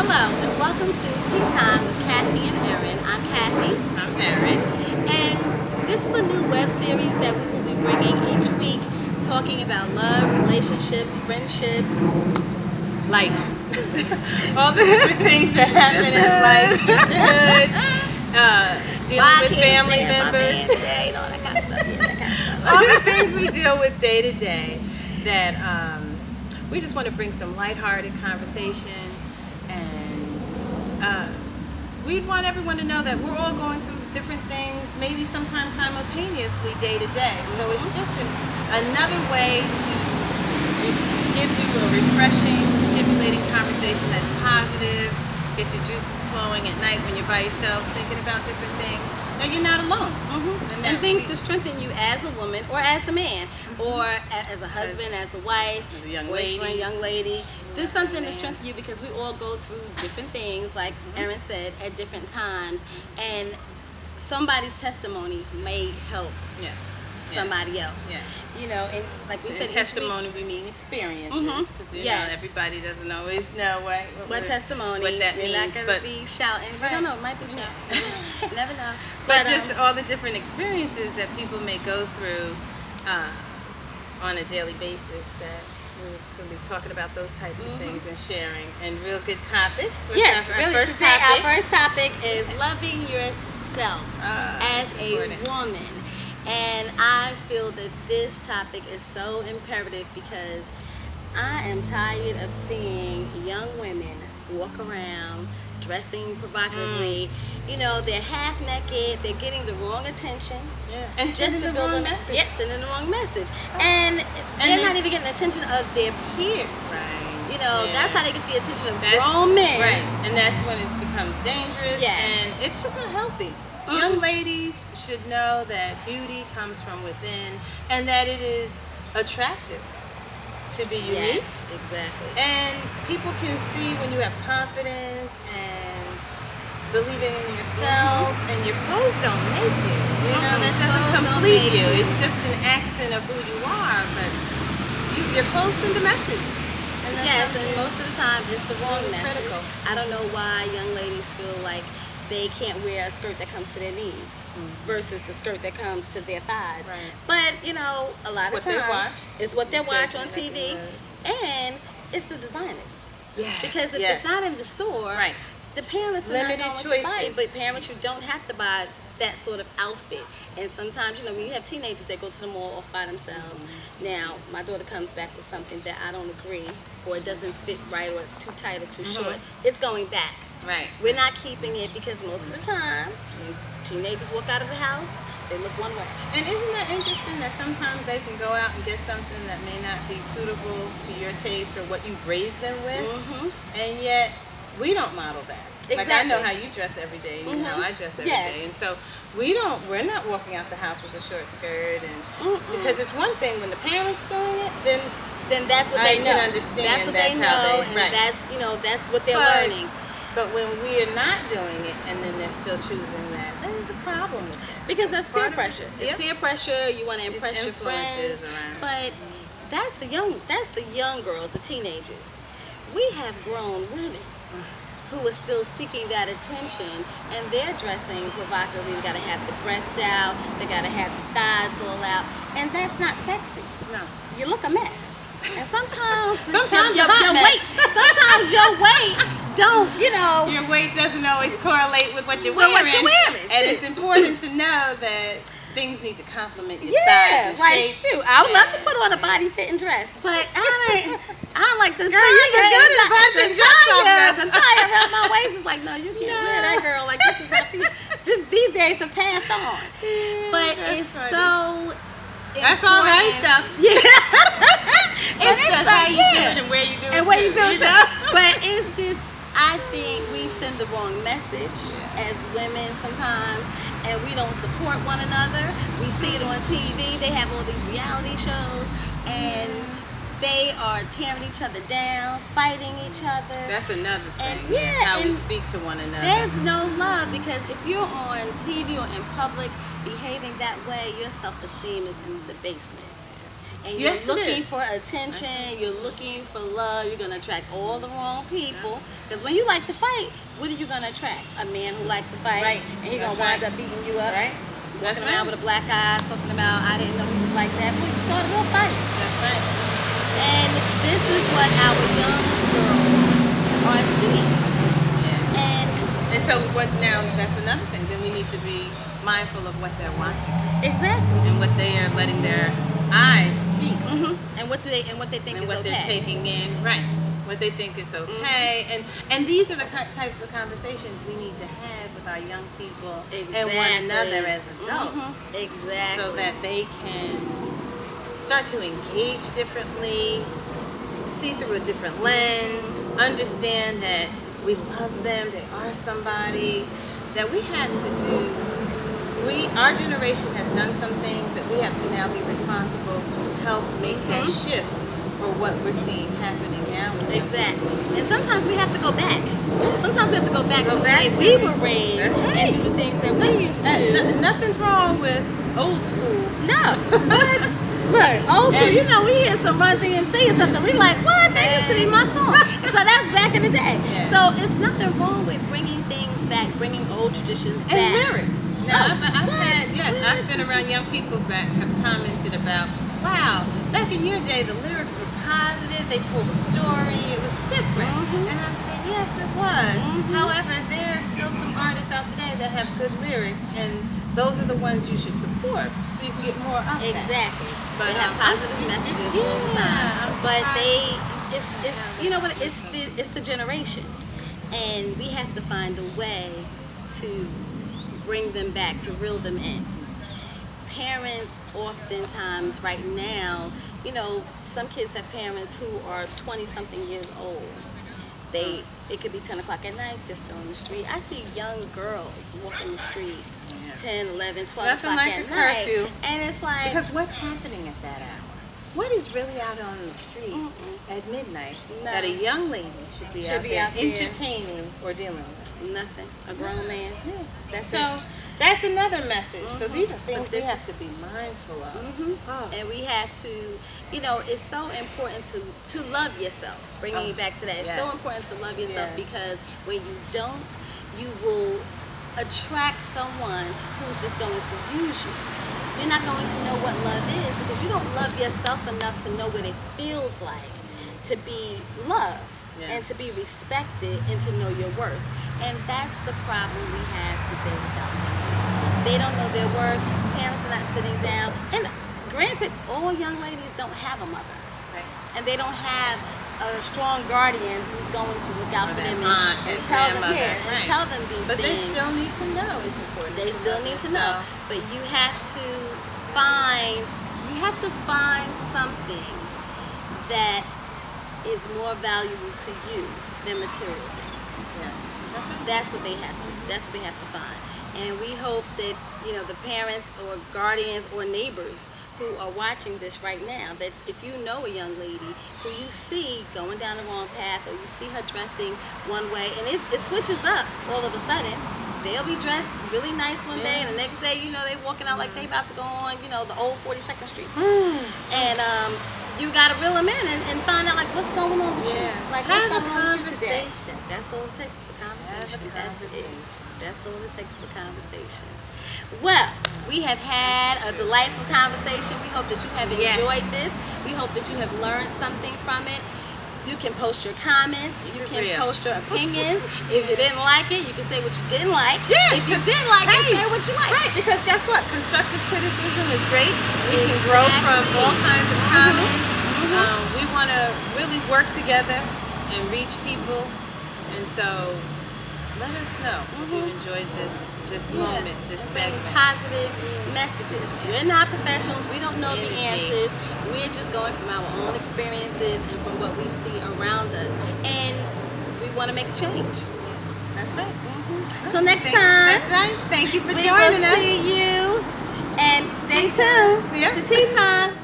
Hello, and welcome to Tea Time with Cathy and Erin. I'm Cathy. I'm Erin. And this is a new web series that we will be bringing each week, talking about love, relationships, friendships, Life. All the different things that happen in life. Dealing with family members. All that kind of stuff. All the things we deal with day to day that we just want to bring some lighthearted conversation, and we want everyone to know that we're all going through different things, maybe sometimes simultaneously day to day. So it's just another way to give you a refreshing, stimulating conversation that's positive, get your juices flowing at night when you're by yourself thinking about different things. Now you're not alone. And things to strengthen you as a woman or as a man, or as a husband, as a wife, as a young lady. Do something to strengthen you, because we all go through different things, like Erin said, at different times. And somebody's testimony may help somebody else. Yes. You know, and like we said, testimony, we mean experiences. Because you know, everybody doesn't always know what testimony. What that We're means. not going to be shouting. I don't know. It might be shouting. Never know. But just all the different experiences that people may go through on a daily basis, that we're just going to be talking about those types of things and sharing, and real good topics. Yes, really. Our first topic is loving yourself as a woman. And I feel that this topic is so imperative, because I am tired of seeing young women walk around dressing provocatively. You know, they're half naked, they're getting the wrong attention. And just sending to the build wrong message. Yes, sending the wrong message. And they're not even getting the attention of their peers. Right. You know, that's how they get the attention of grown men. Right. And that's when it becomes dangerous. Yes. And it's just unhealthy. Young ladies should know that beauty comes from within, and that it is attractive to be unique. Yes, exactly. And people can see when you have confidence and believing in yourself, and your clothes don't make you. You know, that doesn't complete you. It's just an accent of who you are, but your clothes send a message. Yes, and most of the time it's the wrong message. Critical. I don't know why young ladies feel like they can't wear a skirt that comes to their knees versus the skirt that comes to their thighs. Right. But, you know, a lot of times it's what they watch on TV, and it's the designers. Yes. Because if it's not in the store, the parents are limited not going to buy it. choices. But parents, you don't have to buy that sort of outfit. And sometimes, you know, when you have teenagers that go to the mall off by themselves. Now, my daughter comes back with something that I don't agree, or it doesn't fit right, or it's too tight or too short. It's going back. Right. We're not keeping it, because most of the time when teenagers walk out of the house, they look one way. And isn't that interesting that sometimes they can go out and get something that may not be suitable to your taste or what you've raised them with, and yet we don't model that. Exactly. Like, I know how you dress every day, you know how I dress every day, and so we're not walking out the house with a short skirt, and because it's one thing when the parents doing it, then that's what they know. Can understand. That's what they know, and that's, you know, that's what they're learning. But when we are not doing it, and then they're still choosing that, then there's a problem with that. Because that's peer pressure. It's peer pressure. You want to impress your friends, but that's the young girls, the teenagers. We have grown women who are still seeking that attention, and they're dressing provocatively. They got to have the breasts out, they got to have the thighs all out, and that's not sexy. No. You look a mess. And sometimes your weight don't, you know. Your weight doesn't always correlate with what you're wearing. And it's important to know that things need to complement your size and shape. Shoot, I would love to put on a body fitting dress, but I like the girl, you can go to the body fitting dress. The tie around my waist is like, no, you can't wear that, girl. Like, this is how these days have passed on. But it's so. That's all right stuff. Yeah. It's just how you do it and where you do it. And where you do it. But it's just, I think we send the wrong message as women sometimes, and we don't support one another. We see it on TV. They have all these reality shows, and they are tearing each other down, fighting each other. That's another thing. And how we speak to one another. There's no love, because if you're on TV or in public behaving that way, your self-esteem is in the basement. and you're looking for attention, you're looking for love, you're going to attract all the wrong people. Because when you like to fight, what are you going to attract? A man who likes to fight, and he's going to wind up beating you up, walking around with a black eye, talking about, I didn't know he was like that. Well, you started off fighting. That's right. And this is what our young girls are seeing. And so that's another thing. Then we need to be mindful of what they're watching. Exactly. And what they are letting their eyes see. And what they think and is what okay. they're taking in. Right. What they think is okay. And these are the types of conversations we need to have with our young people and one another as adults. Exactly. So that they can start to engage differently, see through a different lens, understand that we love them, they are somebody, that we have to do. Our generation has done some things that we have to now be responsible to help make that shift for what we're seeing happening now. Exactly. And sometimes we have to go back. Sometimes we have to go back to the way we were raised and do the things that we used to do. Nothing's wrong with old school. No. But look, old school, you know, we hear some Run DMC or something. We like, what? That used to be my song. So that's back in the day. So it's nothing wrong with bringing things back, bringing old traditions back. And lyrics. Now, I've been around young people that have commented about, wow, back in your day, the lyrics were positive, they told a story, it was different. And I'm saying, yes, it was. However, there are still some artists out today that have good lyrics, and those are the ones you should support, so you can get more of that. Exactly. But they have positive messages all the time. But it's you know what, it's the generation. And we have to find a way to bring them back, to reel them in. Parents oftentimes right now, you know, some kids have parents who are 20-something years old. It could be 10 o'clock at night, they're still in the street. I see young girls walking the street 10, 11, 12 o'clock at night. And it's like... Because what's happening at that hour? What is really out on the street at midnight that a young lady should be out there entertaining or dealing with? Nothing. A grown man. That's another message. So these are things we have to be mindful of. And we have to, you know, it's so important to love yourself. Bringing it back to that. It's so important to love yourself because when you don't, you will attract someone who's just going to use you. You're not going to know what love is because you don't love yourself enough to know what it feels like to be loved and to be respected and to know your worth. And that's the problem we have today with our parents. They don't know their worth. Parents are not sitting down. And granted, all young ladies don't have a mother. And they don't have a strong guardian who's going to look out for them and tell them, tell them these things. But they still need to know. It's important. They still need to know. But you have to find something that is more valuable to you than material things. That's what they have to find. And we hope that, you know, the parents or guardians or neighbors who are watching this right now, that if you know a young lady who you see going down the wrong path, or you see her dressing one way, and it switches up all of a sudden. They'll be dressed really nice one day, and the next day, you know, they're walking out like they about to go on, you know, the old 42nd Street. And you got to reel them in and find out, like, what's going on with you. Like, what's going on with you today? That's all it takes for conversation. That's all it takes for conversation. Well, we have had a delightful conversation. We hope that you have enjoyed this. We hope that you have learned something from it. You can post your comments. You can post your opinions. If you didn't like it, you can say what you didn't like. If you did like it, say what you like. Right, because guess what? Constructive criticism is great. We can grow from all kinds of comments. We want to really work together and reach people. And so let us know if you enjoyed this moment, this segment. Positive messages. We're not professionals. We don't know the answers. We're just going from our own experiences and from what we see around us. And we want to make a change. That's right. So next time. That's right. Thank you for joining us. We will see you. And stay tuned. Yeah. To Tea Time.